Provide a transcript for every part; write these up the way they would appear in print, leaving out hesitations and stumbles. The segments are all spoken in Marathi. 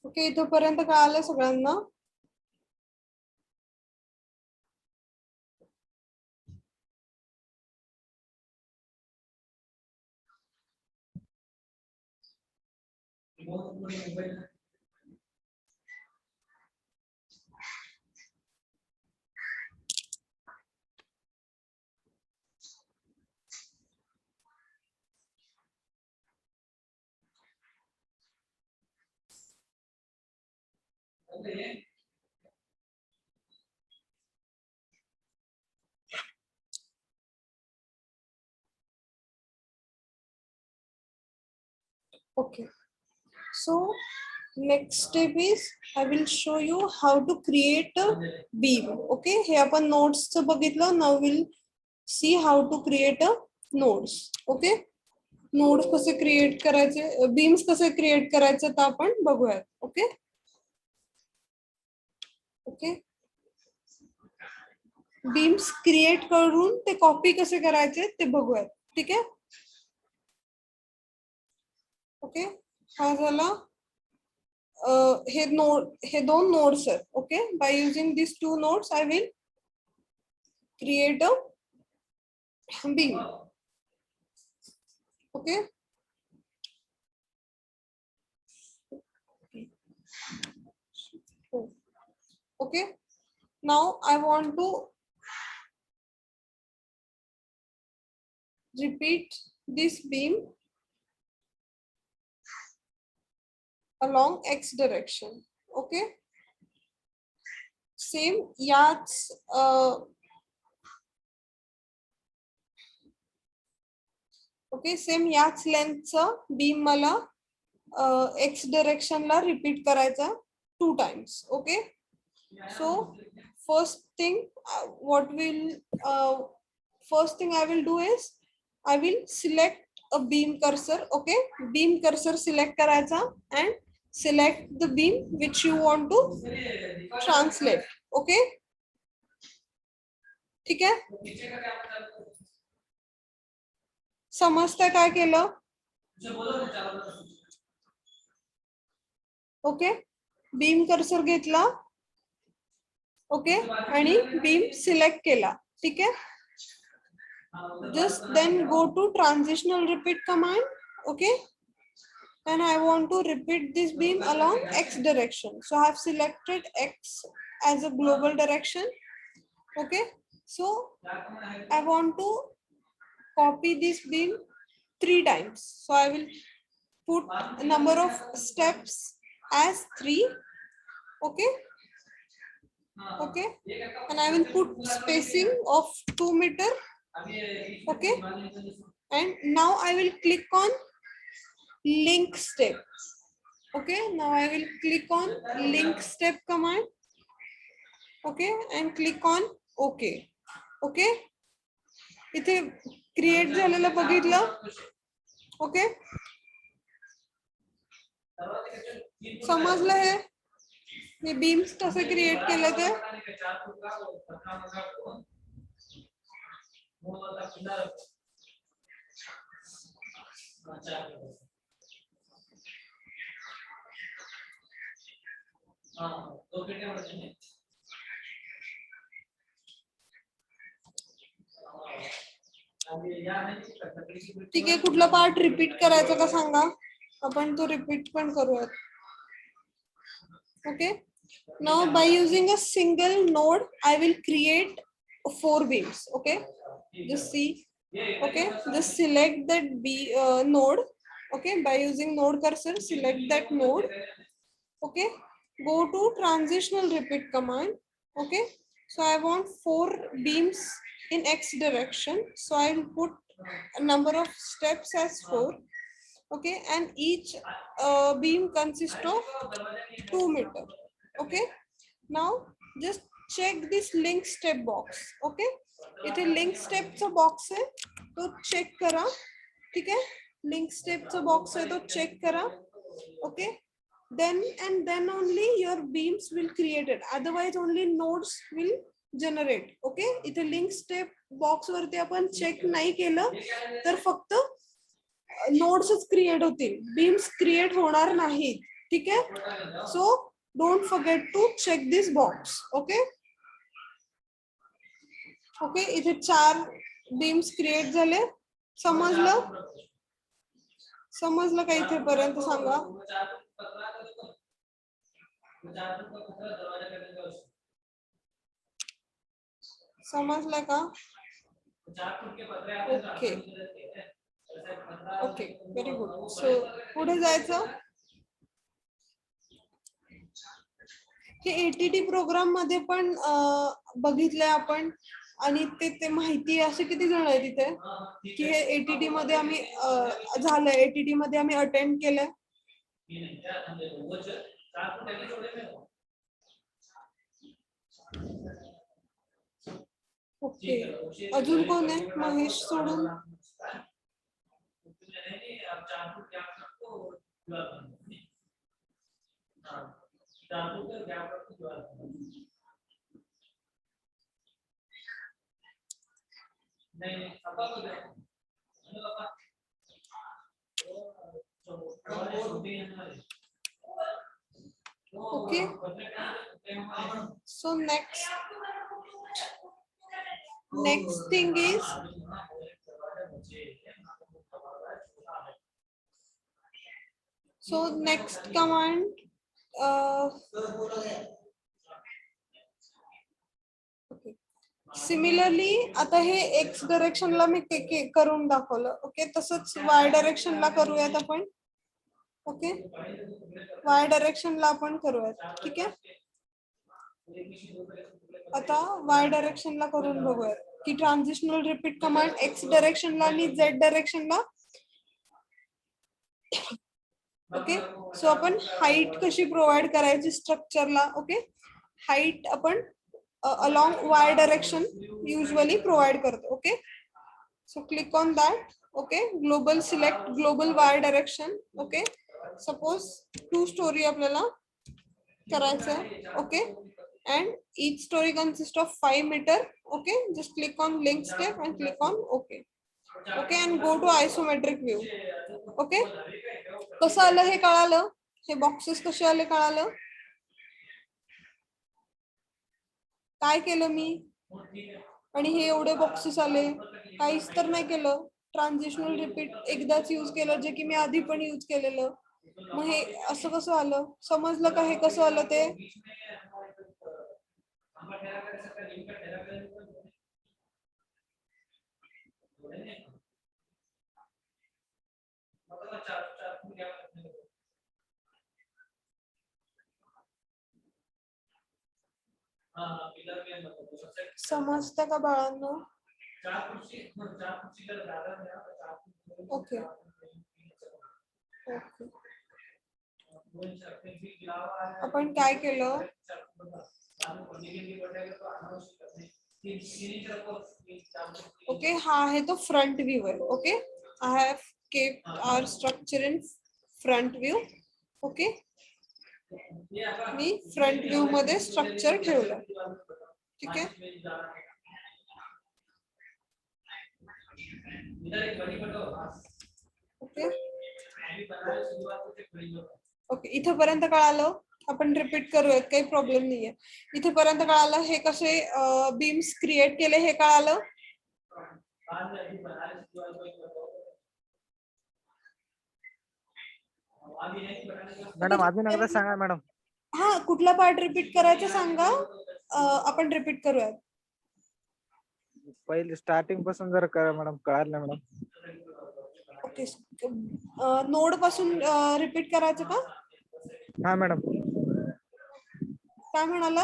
ओके, इथपर्यंत कळालं सगळ्यांना? Okay, so next step is I will show you how to create a beam. Okay, हे आपण nodes चं बघितलं. Now we'll see how to create a nodes. Okay, nodes कसे create करायचे, beams कसे create करायचे ते आपण बघूयात. Okay, okay, beams create करून ते copy कसे करायचे ते बघूयात. ठीक आहे. ओके, हा झाला. हे दोन नोड्स आहेत. Okay, by using this two nodes I will create a beam. Okay, okay, now I want to repeat this beam along x direction. Okay, same याच ओके, सेम याच लेंथचा बीम मला x डायरेक्शन ला रिपीट करायचा 2 times. Okay, so first thing first thing I will do is I will select a beam cursor. Okay, beam cursor select करायचा and select the beam which you want to translate. Okay, ठीक है. समजतंय काय केलं? ओके, बीम कर्सर घेतला. ओके, आणि बीम सिलेक्ट केला. ठीक आहे. Just then go to transitional repeat command. Okay, and I want to repeat this beam along x direction. So I have selected x as a global direction. Okay, so I want to copy this beam 3 times. So I will put number of steps as 3. Okay, okay, and I will put spacing of 2 meter. Okay, and now I will click on link step. Okay, now I will click on link step command. Okay, and click on OK. Okay, इथे क्रिएट झालेलं बघितलं. ओके, समजलं हे बीम्स कसे क्रिएट केले ते? ठीक आहे, कुठला पार्ट रिपीट करायचा का सांगा, आपण तो रिपीट पण करूयात. Okay, now by using a single node I will create 4 beams. Okay, just see. Okay, just select that node. Okay, by using node cursor select that node. Okay, go to transitional repeat command. Okay, so I want 4 beams in x direction, so I will put a number of steps as 4. Okay, and each beam consists of 2 meter. Okay, now just check this link step box. Okay, इथे लिंक स्टेपचा बॉक्स आहे तो चेक करा. ठीक आहे, लिंक स्टेपचा बॉक्स आहे तो चेक करा. Okay, then and then only your beams will created, otherwise only nodes will generate. Okay, इथे लिंक स्टेप बॉक्स वरती आपण चेक नाही केलं तर फक्त नोड्सच क्रिएट होतील, बीम्स क्रिएट होणार नाहीत. ठीक आहे. So don't forget to check this box. Okay okay. इथे 4 बीम्स क्रिएट झाले. समजलं? समजलं का इथेपर्यंत सांगा. समजलं का? Okay okay very good. So पुढे जायचं. हे एटीटी प्रोग्राम मध्ये पण बघितलंय आपण. आणि ते माहिती असे किती जण आहे तिथे की हे एटीटी मध्ये आम्ही झालंय, एटीटी मध्ये आम्ही अटेंड केलंय. ओके. अजून कोण आहे महेश सोडून? Okay. So next thing is so next command similarly आता हे एक्स डायरेक्शनला मी करून दाखवलं. ओके तसंच वाय डायरेक्शनला करूयात आपण. ओके वाय डायरेक्शनला आपण करूयात. ठीक आहे. आता वाय डायरेक्शनला करून बघूयात की ट्रान्झिशनल रिपीट कमांड एक्स डायरेक्शनला आणि झेड डायरेक्शनला. ओके सो आपण हाईट कशी प्रोव्हाइड करायची स्ट्रक्चरला. ओके हाईट आपण along y direction usually provide करतो. Okay so click on that. Okay global select global y direction. Okay suppose 2 story आपल्याला करायचं आहे. Okay and each story consists of 5 meter. okay just click on link step and click on okay. okay and go to isometric view. Okay कसं आलं हे कळालं? हे बॉक्सेस कसे आले कळालं? काय केलं मी आणि हे एवढे बॉक्सेस आले? काहीच तर नाही केलं. ट्रान्झिशनल रिपीट एकदाच यूज केलं जे की मी आधी पण यूज केलेलं. मग हे असं कसं आलं? समजलं का हे कसं आलं ते? समजतं का बाळांनो? ओके आपण काय केलं? ओके हा आहे तो फ्रंट व्ह्यू आहे. Okay I have kept our structure in front view. Okay मी फ्रंट व्ह्यू मध्ये स्ट्रक्चर ठेवलं. ठीक आहे. ओके ओके इथपर्यंत कळालं? आपण रिपीट करूयात काही प्रॉब्लेम नाहीये. इथेपर्यंत कळालं? हे कसे बीम्स क्रिएट केले हे कळालं? मॅडम अजून एकदा सांगा मॅडम. हा कुठला पार्ट रिपीट करायचा सांगा. आपण रिपीट करूयात. पहिले स्टार्टिंग पासून जर करा मॅडम. कळालं ना मॅडम? ओके नोड पासून रिपीट करायचं का? हा मॅडम. काय म्हणाला?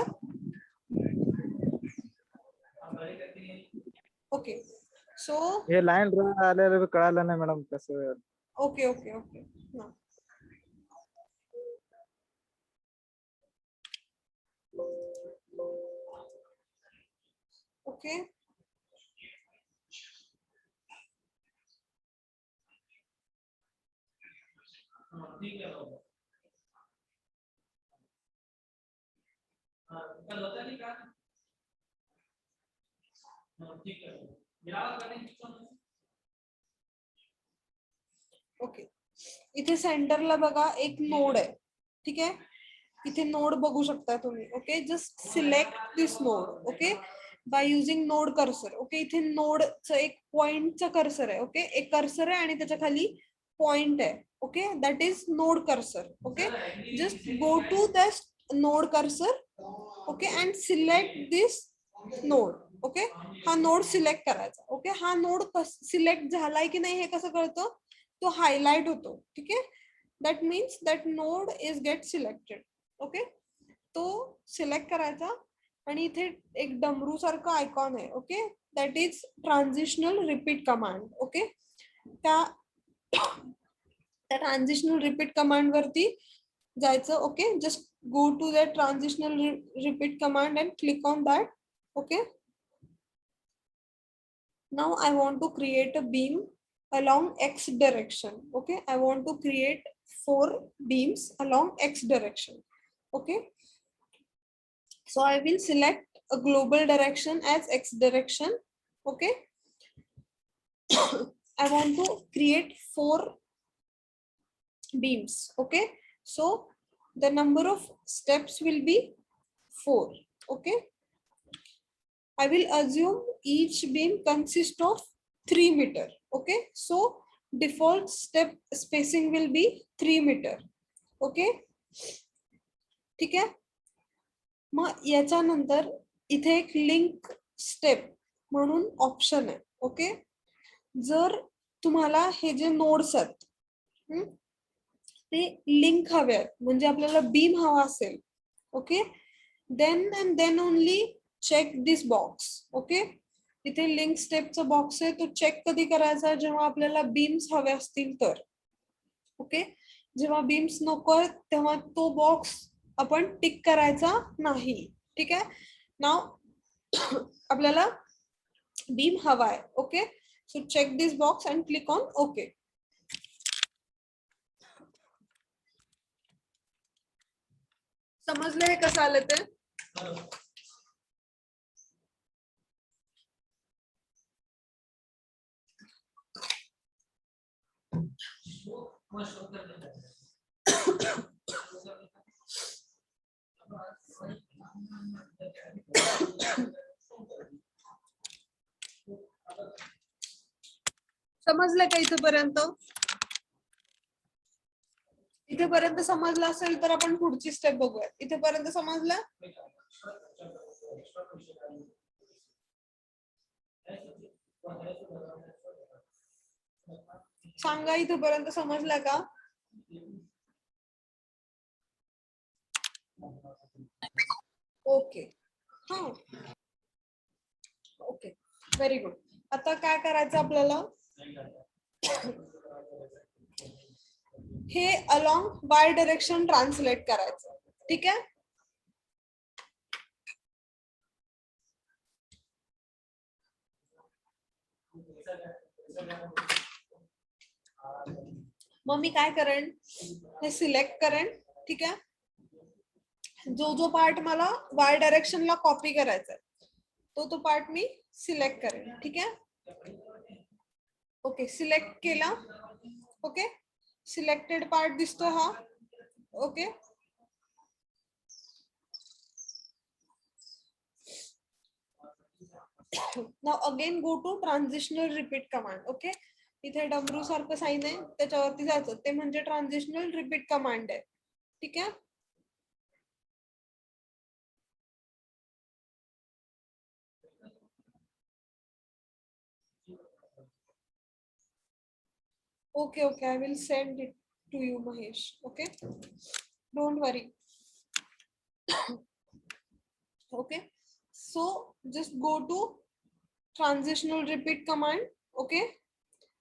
ओके सो हे लाईन ड्रॉ आलेलं कळालं नाही मॅडम कसं. Okay okay okay okay okay इथे सेंटरला बघा एक नोड आहे. ठीक आहे. इथे नोड बघू शकता तुम्ही. Okay, just select this node. Okay, by using node cursor. Okay, इथे नोडचं एक पॉइंटचं कर्सर आहे. ओके, एक कर्सर आहे आणि त्याच्या खाली पॉइंट आहे. Okay, that is node cursor. Okay, just go to that node cursor. Okay, and select this node. Okay, हा नोड सिलेक्ट करायचा. ओके, हा नोड सिलेक्ट झालाय की नाही हे कसं कळतं, तो हायलाइट होतो. ठीक आहे, that means that node is get selected. Okay, तो सिलेक्ट करायचा आणि इथे एक डमरू सारखं आयकॉन आहे. Okay, that is transitional repeat command. Okay, त्या ट्रान्झिशनल रिपीट कमांड वरती जायचं. Okay, just go to the transitional repeat command and click on that. Okay, now I want to create a beam along x direction. Okay, I want to create 4 beams along x direction. Okay, so I will select a global direction as x direction. Okay, I want to create 4 beams. Okay, so the number of steps will be 4. Okay, I will assume each beam consists of 3 meter. Okay, so default step spacing will be 3 meter. Okay, ठीक आहे. मग याच्यानंतर इथे एक लिंक स्टेप म्हणून ऑप्शन आहे. ओके, जर तुम्हाला हे जे नोड्स आहेत ते लिंक हवे आहेत, म्हणजे आपल्याला बीम हवा असेल. Okay, then and then only check this box. Okay, इथे लिंक स्टेपचा बॉक्स आहे, तो चेक कधी करायचा, जेव्हा आपल्याला बीम्स हवे असतील तर. ओके, जेव्हा बीम्स नको तेव्हा तो बॉक्स आपण टिक करायचा नाही. ठीक आहे, नाव आपल्याला बीम हवाय. Okay, so check this box and click on okay. समजलं हे कसं आलं ते? समजलं का इथेपर्यंत? इथेपर्यंत समजलं असेल तर आपण पुढची स्टेप बघूया. इथेपर्यंत समजलं? सांगा, इथेपर्यंत समजलं का? ओके, हा, ओके, व्हेरी गुड. आता काय करायचं आपल्याला, हे अलॉंग वाय डायरेक्शन ट्रान्सलेट करायचं. ठीक आहे, मग मी काय करेन, हे सिलेक्ट करेन. ठीक आहे, जो जो पार्ट मला वाय डायरेक्शन ला कॉपी करायचा आहे तो पार्ट मी सिलेक्ट करेन. ठीक आहे, ओके, सिलेक्ट केला. ओके, सिलेक्टेड पार्ट दिसतो हा. Okay, now again go to transitional repeat command. Okay, इथे डमरू सारखं साइन आहे, त्याच्यावरती जायचं, ते म्हणजे ट्रान्झिशनल रिपीट कमांड आहे. ठीक आहे, okay, okay, I will send it to you, Mahesh. Okay, don't worry. Okay, so just go to transitional repeat command. Okay,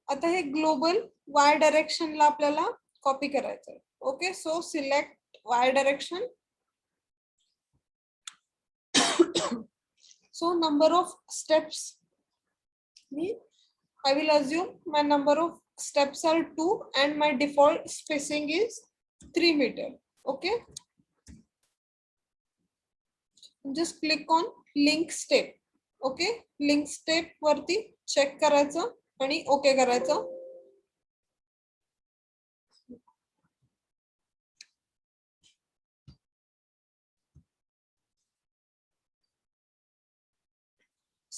आता हे ग्लोबल वाय डायरेक्शन ला आपल्याला कॉपी करायचं. Okay, so select Y direction. So number of steps, I will assume my number of steps are 2 and my default spacing is 3 meter. Okay, just click on link step. Okay, link step वरती चेक करायचं आणि ओके करायचं.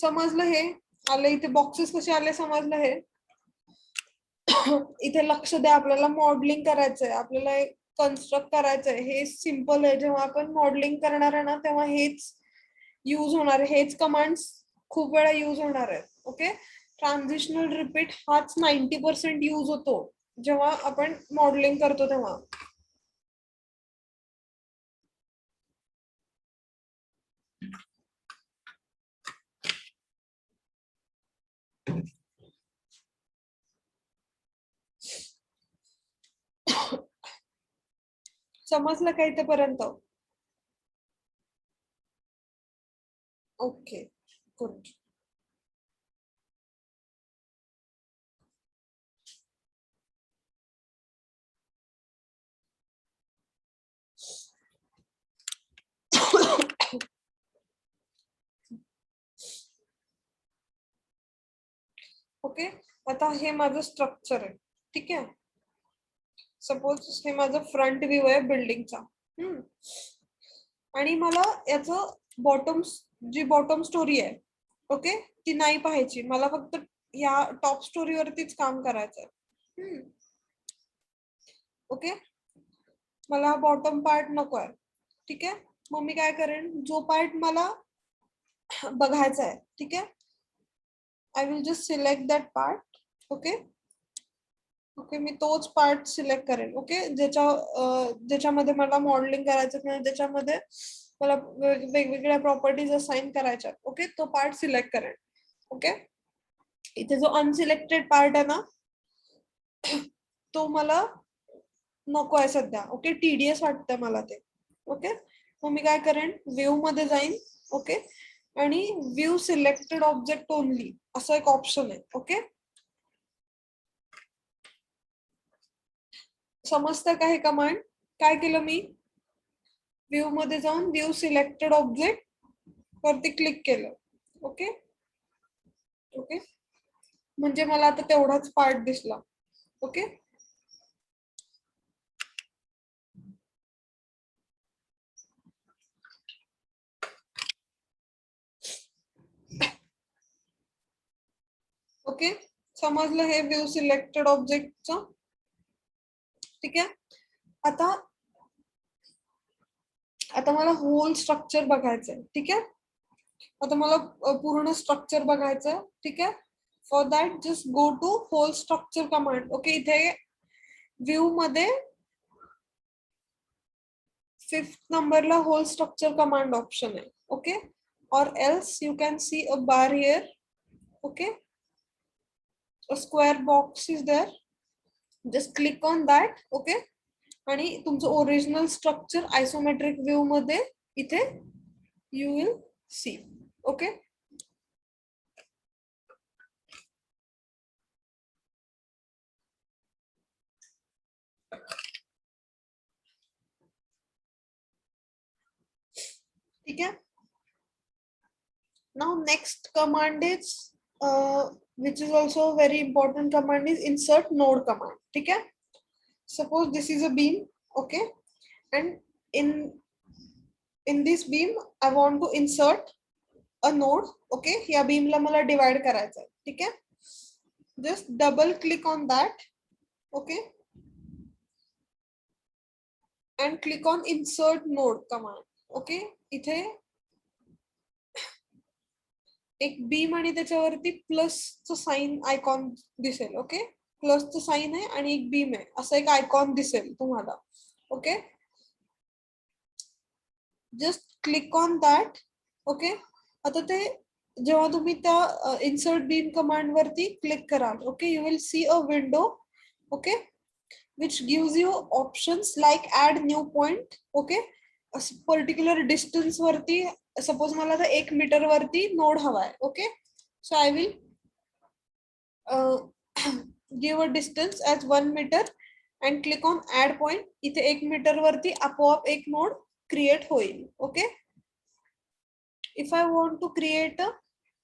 समजलं हे आलं इथे बॉक्सेस कसे आले समजलं हे. इथे लक्ष द्या, आपल्याला मॉडेलिंग करायचंय, आपल्याला कन्स्ट्रक्ट करायचंय. हे सिम्पल आहे. जेव्हा आपण मॉडेलिंग करणार आहे ना तेव्हा हेच यूज होणार आहे, हेच कमांड्स खूप वेळा यूज होणार आहेत. ओके, ट्रान्झिशनल रिपीट हाच 90% यूज होतो जेव्हा आपण मॉडेलिंग करतो तेव्हा. समजलं का इथेपर्यंत? Okay, good. ओके, आता हे माझं स्ट्रक्चर आहे. ठीक आहे, सपोज हे माझं फ्रंट व्ह्यू आहे बिल्डिंगचा. आणि मला याचं बॉटम, जी बॉटम स्टोरी आहे ओके ती नाही पाहायची, मला फक्त या टॉप स्टोरी वरतीच काम करायचंय. ओके, मला बॉटम पार्ट नको आहे. ठीक आहे, मग मी काय करेन, जो पार्ट मला बघायचा आहे, ठीक आहे, I will just select that part. Okay okay, मी तोच पार्ट सिलेक्ट करेन. ओके, ज्याच्यामध्ये मला मॉडेलिंग करायचं किंवा ज्याच्यामध्ये मला वेगवेगळ्या प्रॉपर्टीज असाइन करायच्या. ओके, तो पार्ट सिलेक्ट करेन. ओके, इथे जो अनसिलेक्टेड पार्ट आहे ना तो मला नको आहे सध्या. ओके, टीडीएस वाटतं मला ते. ओके, मग मी काय करेन, व्ह्यू मध्ये जाईन. ओके, आणि व्ह्यू सिलेक्टेड ऑब्जेक्ट ओनली असं एक ऑप्शन आहे. ओके, समजतं का हे कमांड? काय केलं मी, व्ह्यू मध्ये जाऊन व्ह्यू सिलेक्टेड ऑब्जेक्ट वरती क्लिक केलं. ओके ओके, म्हणजे मला आता तेवढाच पार्ट दिसला. ओके, ओके, समजलं हे व्ह्यू सिलेक्टेड ऑब्जेक्टचं. ठीक आहे, आता मला होल स्ट्रक्चर बघायचंय. ठीक आहे, आता मला पूर्ण स्ट्रक्चर बघायचंय. ठीक आहे, for that just go to whole structure command. Okay, इथे व्ह्यू मध्ये 5th नंबरला होल स्ट्रक्चर कमांड ऑप्शन आहे. Okay, or else you can see a bar here. Okay, a square box is there, just click on that. Okay, आणि तुमचं ओरिजिनल स्ट्रक्चर आयसोमेट्रिक व्ह्यू मध्ये इथे यू विल सी. ओके, ठीक आहे. Now next command is which is also a very important command is insert node command. ठीक है, suppose this is a beam. Okay, and in this beam I want to insert a node. Okay, या beam ला मला divide करायचं आहे. ठीक है, just double click on that. Okay, and click on insert node command. Okay, इथे एक बीम आणि त्याच्यावरती प्लसचं साइन आयकॉन दिसेल. ओके, प्लसचं साइन आहे आणि एक बीम आहे असं एक आयकॉन दिसेल तुम्हाला. Okay, just click on that. Okay, आता ते जेव्हा तुम्ही त्या इन्सर्ट बीम कमांड वरती क्लिक कराल, okay, you will see a window. Okay, which gives you options like add new point. Okay, particular distance वरती, सपोज मला आता 1 मीटर वरती नोड हवाय. Okay, so I will give a distance as 1 metre and click on add point. इथे 1 मीटर वरती आपोआप एक नोड क्रिएट होईल. Okay, if I want to create a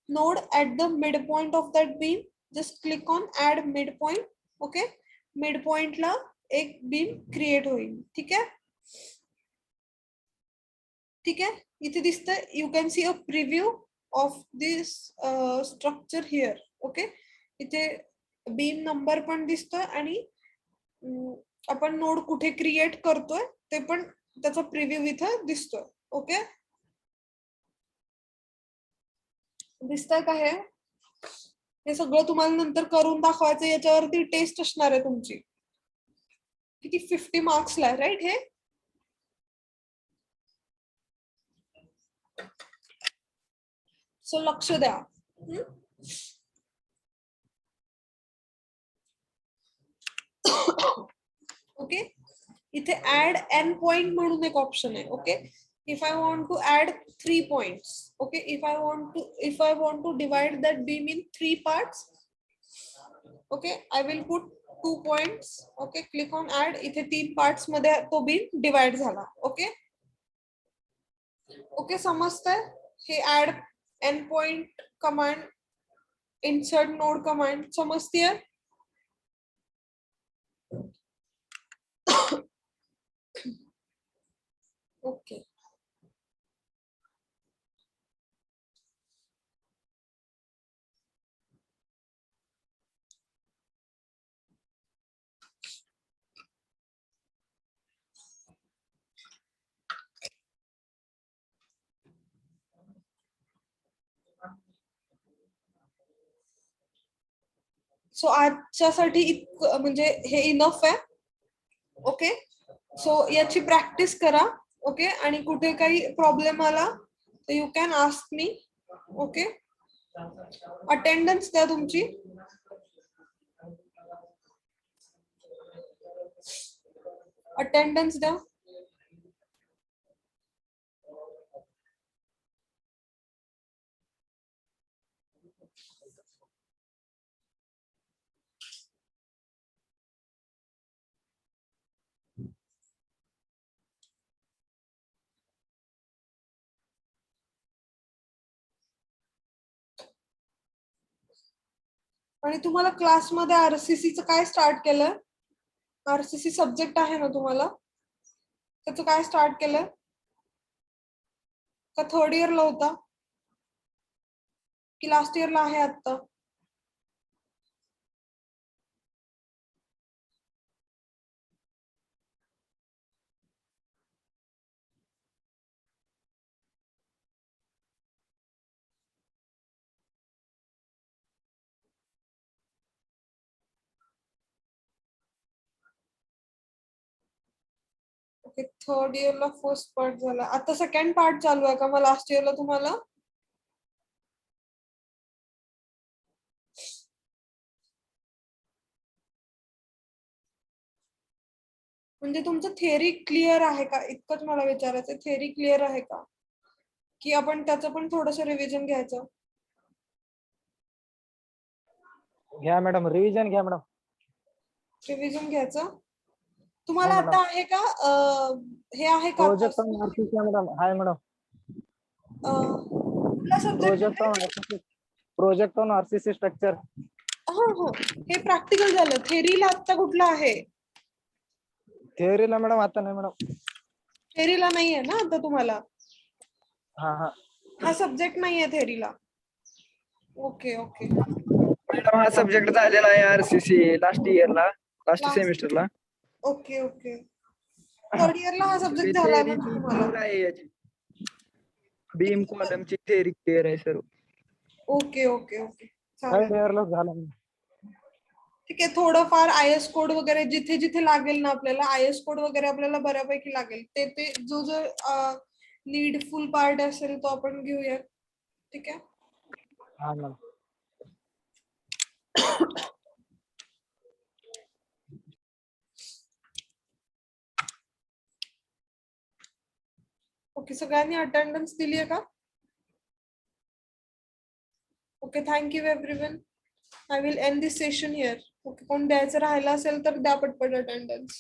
node at the midpoint of that beam, just click on add midpoint. Okay, midpoint ला एक बीम क्रिएट होईल. ठीक आहे, ठीक आहे, इथे दिसतंय, you can see a preview. of this structure here. Okay, इथे बीम नंबर पण दिसतोय आणि आपण नोड कुठे क्रिएट करतोय ते पण त्याचा प्रिव्ह्यू इथं दिसतोय. ओके, दिसतंय का हे सगळं तुम्हाला नंतर करून दाखवायचं. याच्यावरती टेस्ट असणार आहे तुमची. किती 50 मार्क्सला आहे राईट हे. सो लक्ष द्या. ओके, इथे ऍड एन पॉइंट म्हणून एक ऑप्शन आहे. Okay, if I want to add 3 points, okay, if I want to divide that beam in 3 parts, okay, I will put 2 points. Okay, click on add. इथे 3 parts मध्ये तो beam divide झाला. ओके, ओके, समजतंय. हे add n point command, insert node command समजतीये. ओके, सो आजच्यासाठी इतकं म्हणजे हे इनफ आहे. ओके, सो याची प्रॅक्टिस करा. ओके, आणि कुठे काही प्रॉब्लेम आला तर you can ask me. Okay, attendance द्या तुमची. अटेंडन्स द्या. आणि तुम्हाला क्लासमध्ये आरसीसी चं काय स्टार्ट केलं? आरसीसी सब्जेक्ट आहे ना तुम्हाला, त्याचं काय स्टार्ट केलं का? थर्ड इयरला होता की लास्ट इयरला आहे आता? ओके, थर्ड इयरला फर्स्ट पार्ट झाला, आता सेकंड पार्ट चालू आहे का मग लास्ट इयरला तुम्हाला? म्हणजे तुमचं थेअरी क्लिअर आहे का, इतकंच मला विचारायचं. थेअरी क्लिअर आहे का, की आपण त्याचं पण थोडंसं रिव्हिजन घ्यायचं? घ्या मॅडम, रिव्हिजन घ्या मॅडम. रिव्हिजन घ्यायचं तुम्हाला हो, आता आहे का? हे आहे का project on RCC madam. Hi madam, कुठला subject? Project on RCC structure. हो हो, हे प्रॅक्टिकल झालं. थेअरीला आता कुठला आहे? थिअरीला मॅडम आता नाही मॅडम. थेअरीला नाहीये ना आता तुम्हाला? हा हा, हा सब्जेक्ट नाहीये थेअरीला. ओके ओके, मॅडम हा सब्जेक्ट झालेला आहे आरसीसी लास्ट इयरला, लास्ट सेमिस्टरला. ओके ओके, थर्ड इयरला हा सब्जेक्ट झाला ना तुम्हाला? आहे याची बीम कॉलमची थेअरी क्लिअर आहे सर्व. ओके ओके ओके, थर्ड चालेल. इयरला झालं. ठीक आहे, थोडंफार आय एस कोड वगैरे जिथे जिथे लागेल ना आपल्याला, आय एस कोड वगैरे आपल्याला बऱ्यापैकी लागेल. ते जो जो नीडफुल पार्ट असेल तो आपण घेऊया. ठीक आहे. हा मॅडम. ओके, सगळ्यांनी अटेंडन्स दिली आहे का? Okay, thank you everyone. I will end this session here. Okay, कोण द्यायचं राहिलं असेल तर द्या पटपट अटेंडन्स.